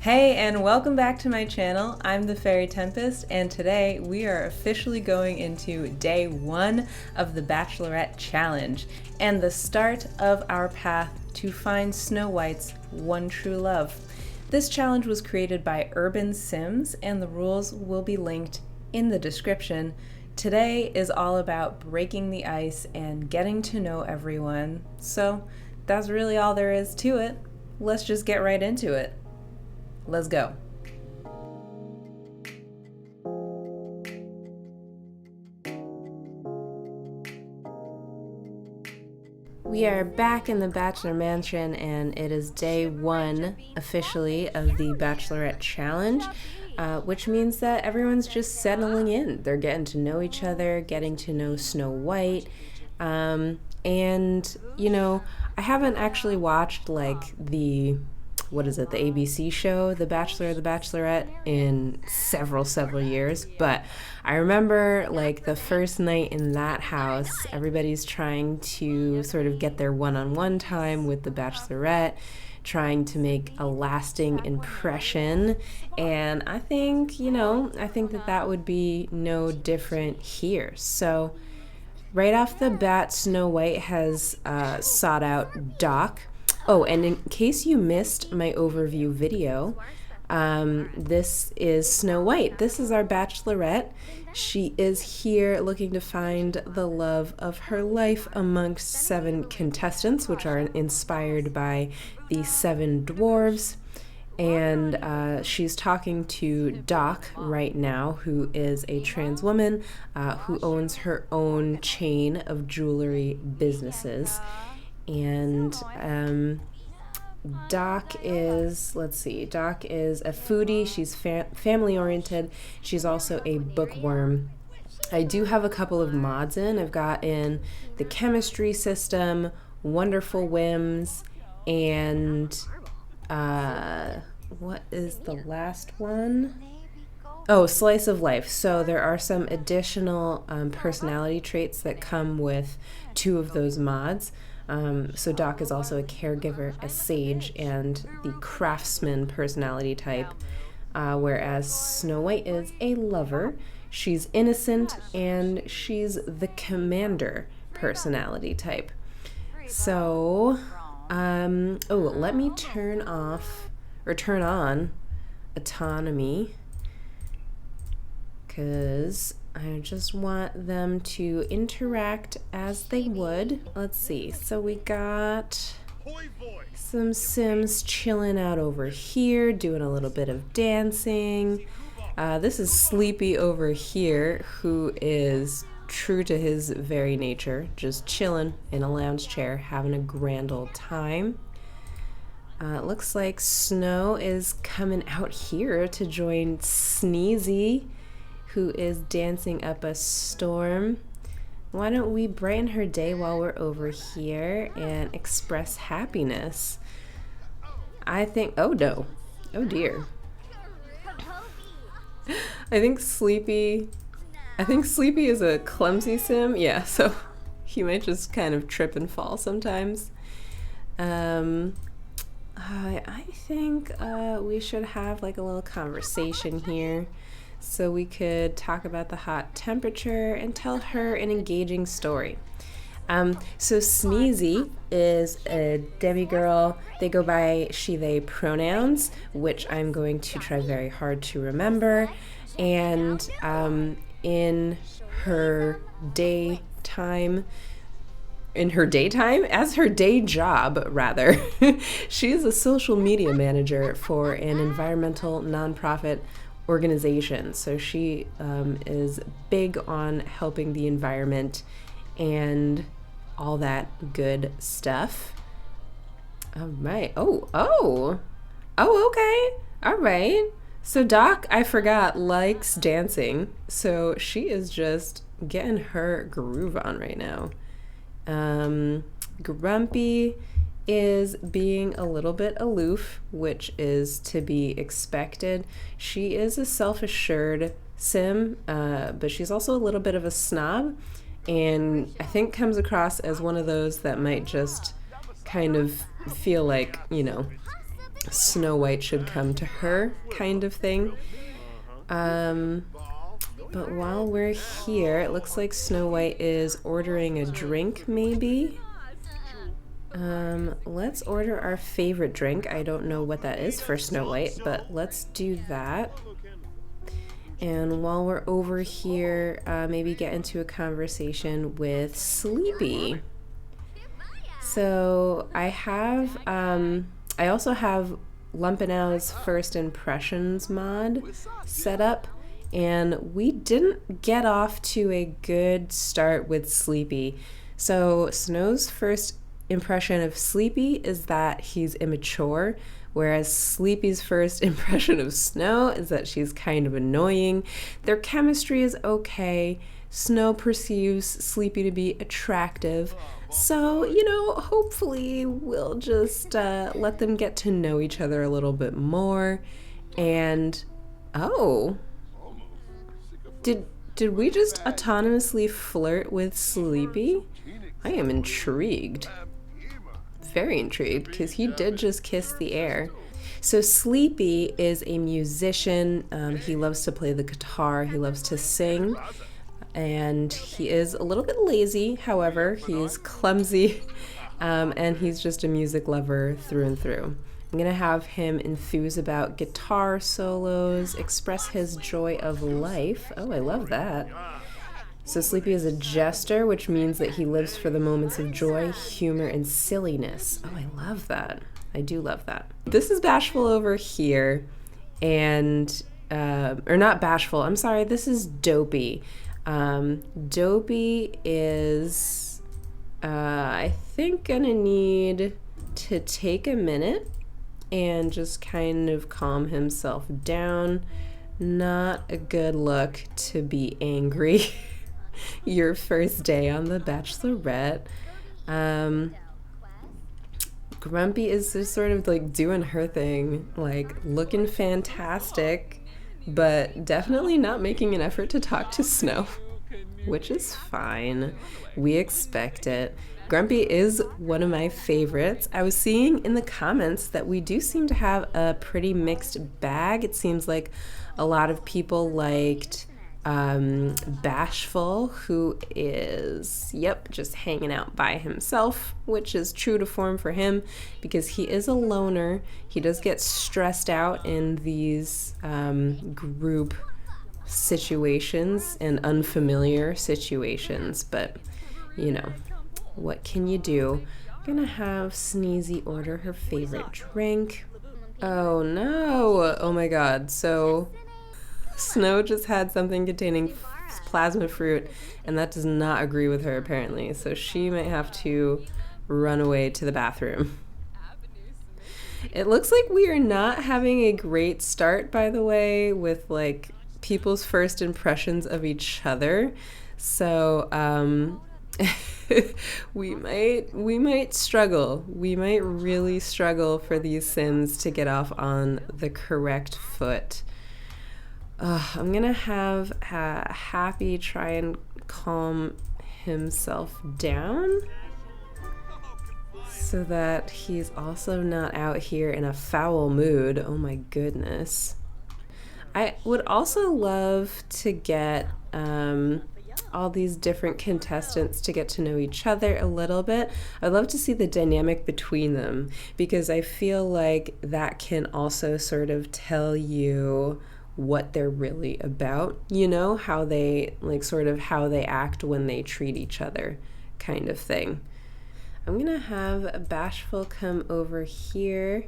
Hey, and welcome back to my channel. I'm the Faerie-tempest, and today we are officially going into day 1 of the Bachelorette challenge and the start of our path to find Snow White's one true love. This challenge was created by Urban Sims, and the rules will be linked in the description. Today is all about breaking the ice and getting to know everyone, so that's really all there is to it. Let's just get right into it. Let's go. We are back in the Bachelor Mansion, and it is day 1 officially of the Bachelorette challenge, which means that everyone's just settling in. They're getting to know each other, getting to know Snow White, and you know, I haven't actually watched like the ABC show, The Bachelor, The Bachelorette, in several years. But I remember like the first night in that house, everybody's trying to sort of get their one-on-one time with the Bachelorette, trying to make a lasting impression. And I think, that would be no different here. So right off the bat, Snow White has sought out Doc. Oh, and in case you missed my overview video, this is Snow White. This is our Bachelorette. She is here looking to find the love of her life amongst 7 contestants, which are inspired by the 7 dwarves. And she's talking to Doc right now, who is a trans woman who owns her own chain of jewelry businesses. And Doc is a foodie. She's family oriented. She's also a bookworm. I do have a couple of mods in. I've got in the chemistry system, wonderful whims, and what is the last one? Oh, slice of life. So there are some additional personality traits that come with 2 of those mods. So Doc is also a caregiver, a sage, and the craftsman personality type, whereas Snow White is a lover. She's innocent, and she's the commander personality type. So, let me turn on autonomy, because I just want them to interact as they would. Let's see. So we got some Sims chilling out over here, doing a little bit of dancing. This is Sleepy over here, who is true to his very nature, just chilling in a lounge chair, having a grand old time. It looks like Snow is coming out here to join Sneezy, who is dancing up a storm. Why don't we brighten her day while we're over here and express happiness? I think, oh no, oh dear. I think Sleepy is a clumsy sim. Yeah, so he might just kind of trip and fall sometimes. I think we should have like a little conversation here, so we could talk about the hot temperature and tell her an engaging story. So Sneezy is a demigirl. They go by she, they pronouns, which I'm going to try very hard to remember. And in her daytime, as her day job, rather, she is a social media manager for an environmental nonprofit organization. So she is big on helping the environment and all that good stuff. All right. Oh, okay. All right. So Doc, I forgot, likes dancing. So she is just getting her groove on right now. Grumpy is being a little bit aloof, which is to be expected. She is a self-assured sim, but she's also a little bit of a snob, and I think comes across as one of those that might just kind of feel like, Snow White should come to her kind of thing. But while we're here, it looks like Snow White is ordering a drink, maybe? Let's order our favorite drink. I don't know what that is for Snow White, but let's do that. And while we're over here, maybe get into a conversation with Sleepy. So I also have Lumpinow's First Impressions mod set up, and we didn't get off to a good start with Sleepy. So Snow's first impression of Sleepy is that he's immature, whereas Sleepy's first impression of Snow is that she's kind of annoying. Their chemistry is okay. Snow perceives Sleepy to be attractive. So, you know, hopefully we'll just let them get to know each other a little bit more. And, oh, did we just autonomously flirt with Sleepy? I am intrigued. Very intrigued, because he did just kiss the air. So Sleepy is a musician. He loves to play the guitar. He loves to sing. And he is a little bit lazy, however, he's clumsy, and he's just a music lover through and through. I'm gonna have him enthuse about guitar solos, express his joy of life. Oh, I love that. So Sleepy is a jester, which means that he lives for the moments of joy, humor, and silliness. Oh, I love that. I do love that. This is Bashful over here, and, or not Bashful, I'm sorry, this is Dopey. Dopey is, I think, gonna need to take a minute and just kind of calm himself down. Not a good look to be angry your first day on the Bachelorette. Grumpy is just sort of like doing her thing, like looking fantastic, but definitely not making an effort to talk to Snow, which is fine. We expect it. Grumpy is one of my favorites. I was seeing in the comments that we do seem to have a pretty mixed bag. It seems like a lot of people liked Bashful, who is, yep, just hanging out by himself, which is true to form for him because he is a loner. He does get stressed out in these group situations and unfamiliar situations, but you know, what can you do? I'm gonna have Sneezy order her favorite drink. Oh no! Oh my god, so Snow just had something containing plasma fruit, and that does not agree with her apparently, so she might have to run away to the bathroom. It looks like we are not having a great start, by the way, with like people's first impressions of each other. So we might struggle. We might really struggle for these sins to get off on the correct foot. I'm gonna have Happy try and calm himself down so that he's also not out here in a foul mood. Oh my goodness. I would also love to get all these different contestants to get to know each other a little bit. I'd love to see the dynamic between them because I feel like that can also sort of tell you what they're really about, you know, how they like sort of how they act when they treat each other kind of thing. I'm gonna have Bashful come over here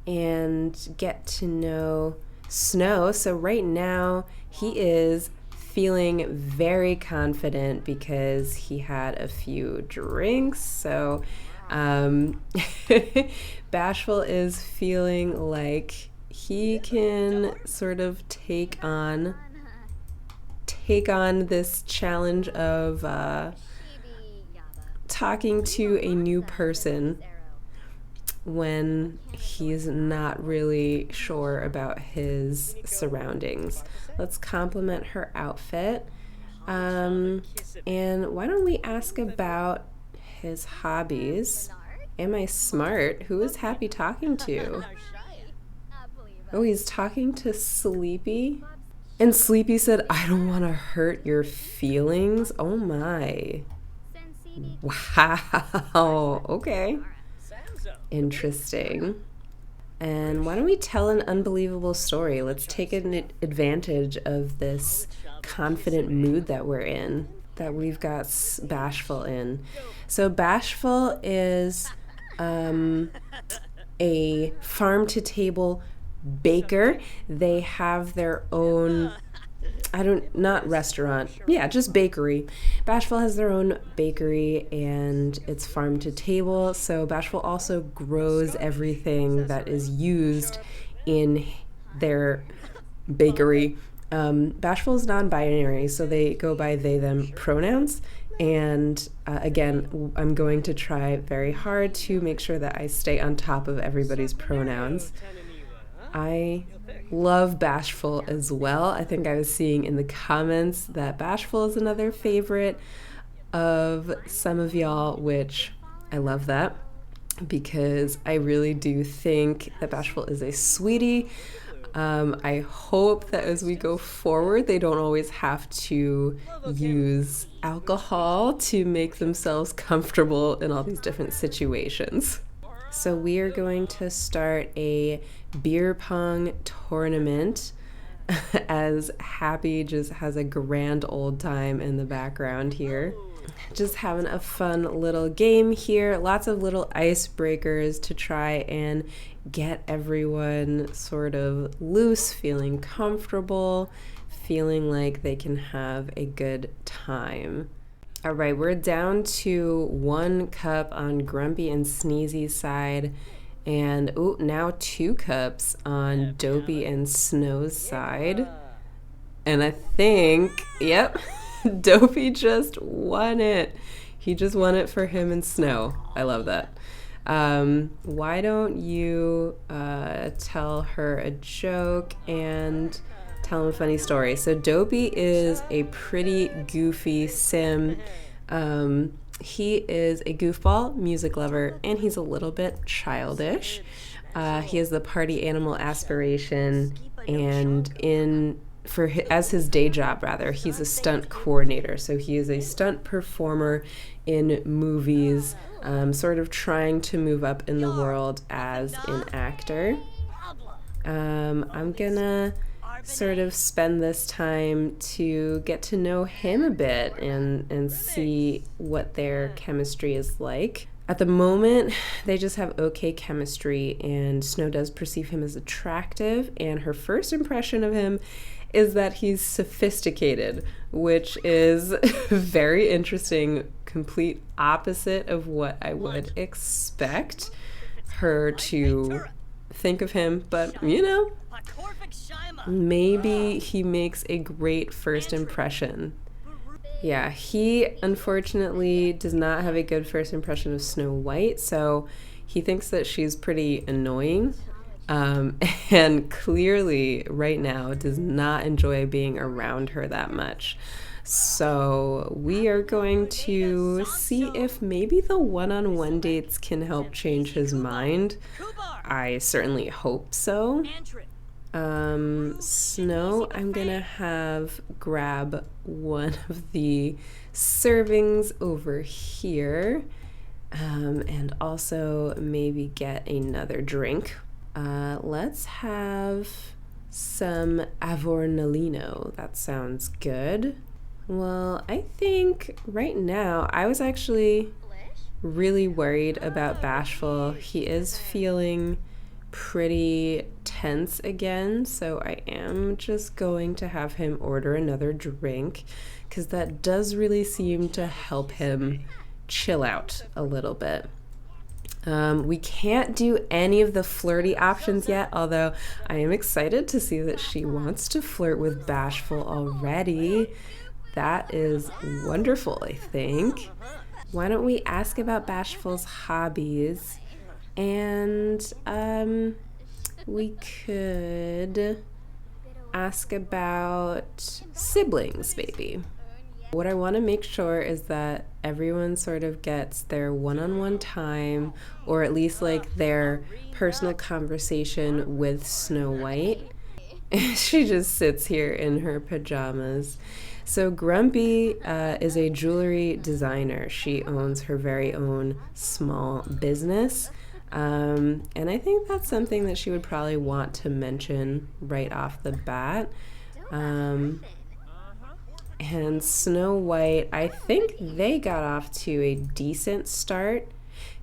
and get to know Snow. So right now he is feeling very confident because he had a few drinks. So Bashful is feeling like he can sort of take on this challenge of talking to a new person when he's not really sure about his surroundings. Let's compliment her outfit. And why don't we ask about his hobbies? Am I smart? Who is Happy talking to? Oh, he's talking to Sleepy. And Sleepy said, I don't want to hurt your feelings. Oh my. Wow. Okay. Interesting. And why don't we tell an unbelievable story? Let's take advantage of this confident mood that we're in, that we've got Bashful in. So Bashful is a farm-to-table baker. They have their own, not restaurant, yeah, just bakery. Bashful has their own bakery and it's farm to table. So Bashful also grows everything that is used in their bakery. Bashful is non-binary, so they go by they, them pronouns. And again, I'm going to try very hard to make sure that I stay on top of everybody's pronouns. I love Bashful as well. I think I was seeing in the comments that Bashful is another favorite of some of y'all, which I love that because I really do think that Bashful is a sweetie. I hope that as we go forward, they don't always have to use alcohol to make themselves comfortable in all these different situations. So we are going to start a beer pong tournament as Happy just has a grand old time in the background here. Just having a fun little game here. Lots of little icebreakers to try and get everyone sort of loose, feeling comfortable, feeling like they can have a good time. All right, we're down to 1 cup on Grumpy and Sneezy's side, and now 2 cups on Dopey and Snow's side. And I think, yep, Dopey just won it. He just won it for him and Snow. I love that. Why don't you tell her a joke and tell him a funny story? So Dopey is a pretty goofy sim. He is a goofball, music lover, and he's a little bit childish. He has the party animal aspiration, and as his day job, he's a stunt coordinator. So he is a stunt performer in movies, sort of trying to move up in the world as an actor. I'm gonna sort of spend this time to get to know him a bit and see what their chemistry is like. At the moment, they just have okay chemistry, and Snow does perceive him as attractive, and her first impression of him is that he's sophisticated, which is very interesting, complete opposite of what I would expect her to think of him, but maybe he makes a great first impression. Yeah, he unfortunately does not have a good first impression of Snow White, so he thinks that she's pretty annoying, and clearly right now does not enjoy being around her that much. So we are going to see if maybe the one-on-one dates can help change his mind. I certainly hope so. Snow, I'm gonna grab one of the servings over here, and also maybe get another drink. Let's have some Avornalino. That sounds good. Well, I think right now I was actually really worried about Bashful. He is feeling pretty tense again, so I am just going to have him order another drink because that does really seem to help him chill out a little bit. We can't do any of the flirty options yet, although I am excited to see that she wants to flirt with Bashful already. That is wonderful, I think. Why don't we ask about Bashful's hobbies? And we could ask about siblings, maybe. What I want to make sure is that everyone sort of gets their one-on-one time, or at least like their personal conversation with Snow White. She just sits here in her pajamas. So Grumpy is a jewelry designer. She owns her very own small business. And I think that's something that she would probably want to mention right off the bat. And Snow White, I think they got off to a decent start.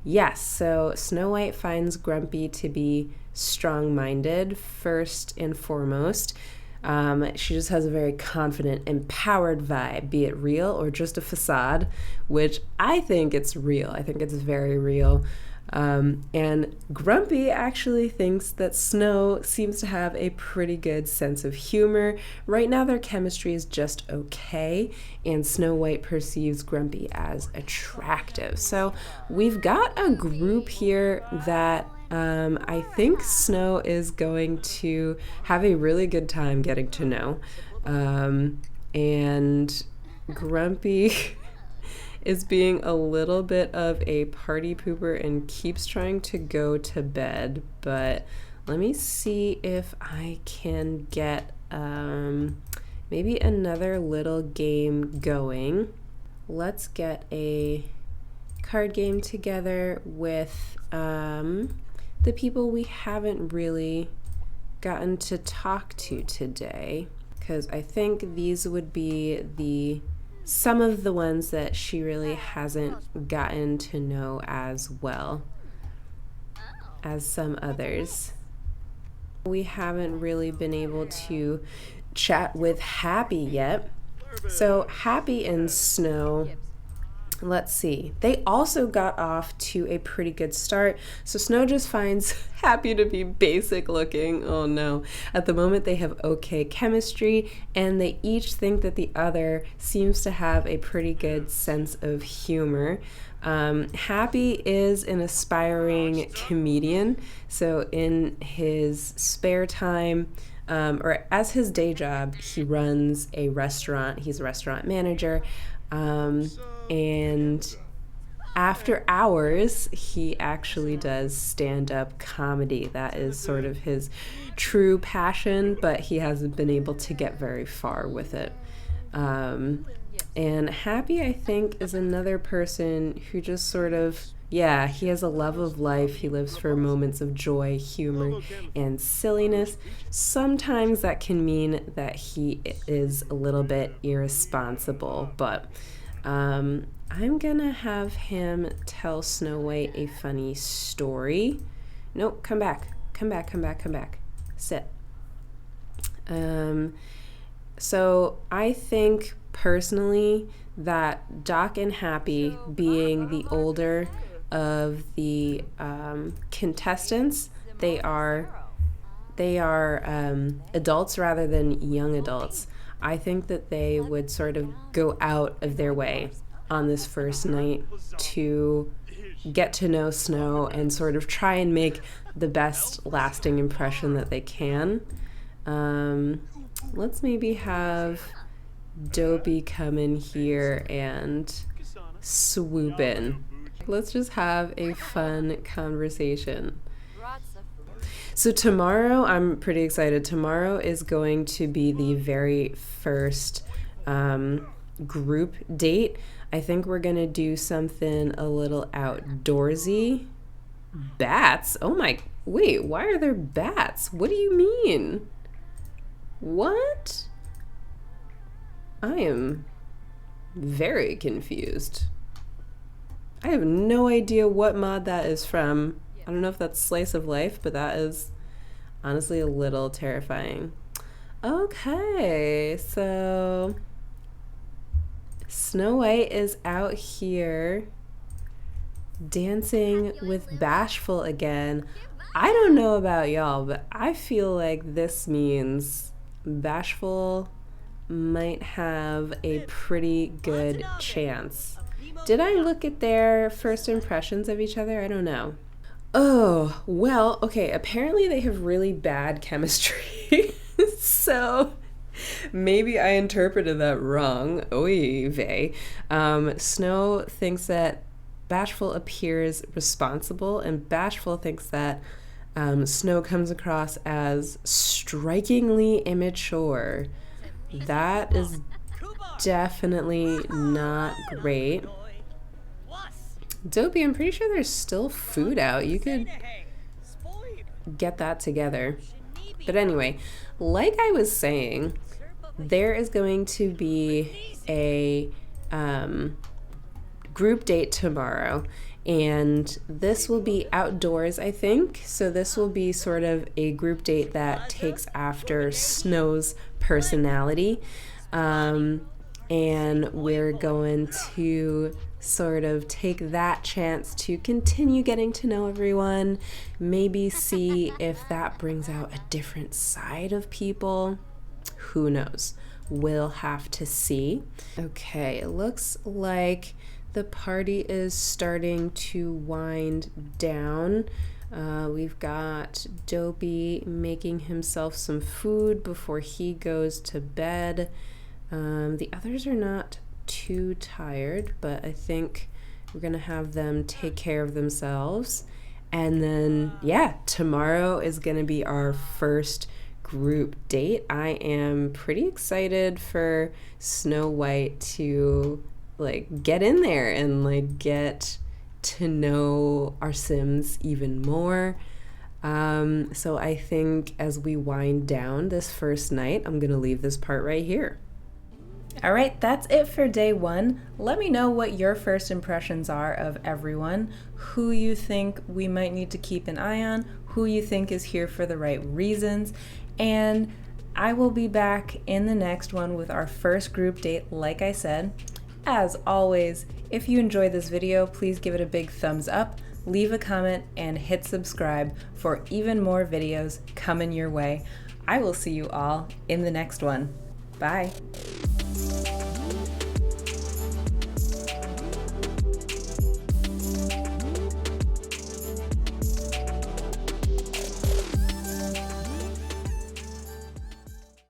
Yes, so Snow White finds Grumpy to be strong-minded first and foremost. She just has a very confident, empowered vibe, be it real or just a facade, which I think it's real. I think it's very real. And Grumpy actually thinks that Snow seems to have a pretty good sense of humor. Right now their chemistry is just okay, and Snow White perceives Grumpy as attractive. So we've got a group here that I think Snow is going to have a really good time getting to know. And Grumpy is being a little bit of a party pooper and keeps trying to go to bed. But let me see if I can get maybe another little game going. Let's get a card game together with the people we haven't really gotten to talk to today, because I think these would be some of the ones that she really hasn't gotten to know as well as some others. We haven't really been able to chat with Happy yet. So Happy and Snow, let's see, they also got off to a pretty good start. So Snow just finds Happy to be basic looking. Oh no. At the moment they have okay chemistry, and they each think that the other seems to have a pretty good sense of humor. Happy is an aspiring comedian, so in his spare time, or as his day job, he runs a restaurant. He's a restaurant manager. And after hours, he actually does stand-up comedy. That is sort of his true passion, but he hasn't been able to get very far with it. And Happy, I think, is another person who just sort of, yeah, he has a love of life. He lives for moments of joy, humor, and silliness. Sometimes that can mean that he is a little bit irresponsible, but I'm gonna have him tell Snow White a funny story. Nope, come back. Sit. So I think personally that Doc and Happy, being the older of the contestants, they are adults rather than young adults. I think that they would sort of go out of their way on this first night to get to know Snow and sort of try and make the best lasting impression that they can. Let's maybe have Dopey come in here and swoop in. Let's just have a fun conversation. So tomorrow, I'm pretty excited. Tomorrow is going to be the very first group date. I think we're gonna do something a little outdoorsy. Bats? Oh my, wait, why are there bats? What do you mean? What? I am very confused. I have no idea what mod that is from. I don't know if that's Slice of Life, but that is honestly a little terrifying. Okay, so Snow White is out here dancing with Bashful again. I don't know about y'all, but I feel like this means Bashful might have a pretty good chance. Did I look at their first impressions of each other? I don't know. Oh, well, okay, apparently they have really bad chemistry. So Maybe I interpreted that wrong. Oy vey. Snow thinks that Bashful appears responsible, and Bashful thinks that Snow comes across as strikingly immature. That is definitely not great. Dopey, I'm pretty sure there's still food out. You could get that together. But anyway, like I was saying, there is going to be a group date tomorrow, and this will be outdoors, I think. So this will be sort of a group date that takes after Snow's personality, and we're going to sort of take that chance to continue getting to know everyone, maybe see if that brings out a different side of people. Who knows? We'll have to see. Okay, it looks like the party is starting to wind down. We've got Dopey making himself some food before he goes to bed. The others are not too tired, but I think we're gonna have them take care of themselves. And then, yeah, tomorrow is gonna be our first group date. I am pretty excited for Snow White to like get in there and like get to know our Sims even more. So I think as we wind down this first night, I'm gonna leave this part right here. All right, that's it for day one. Let me know what your first impressions are of everyone, who you think we might need to keep an eye on, who you think is here for the right reasons, and I will be back in the next one with our first group date, like I said. As always, if you enjoyed this video, please give it a big thumbs up, leave a comment, and hit subscribe for even more videos coming your way. I will see you all in the next one. Bye.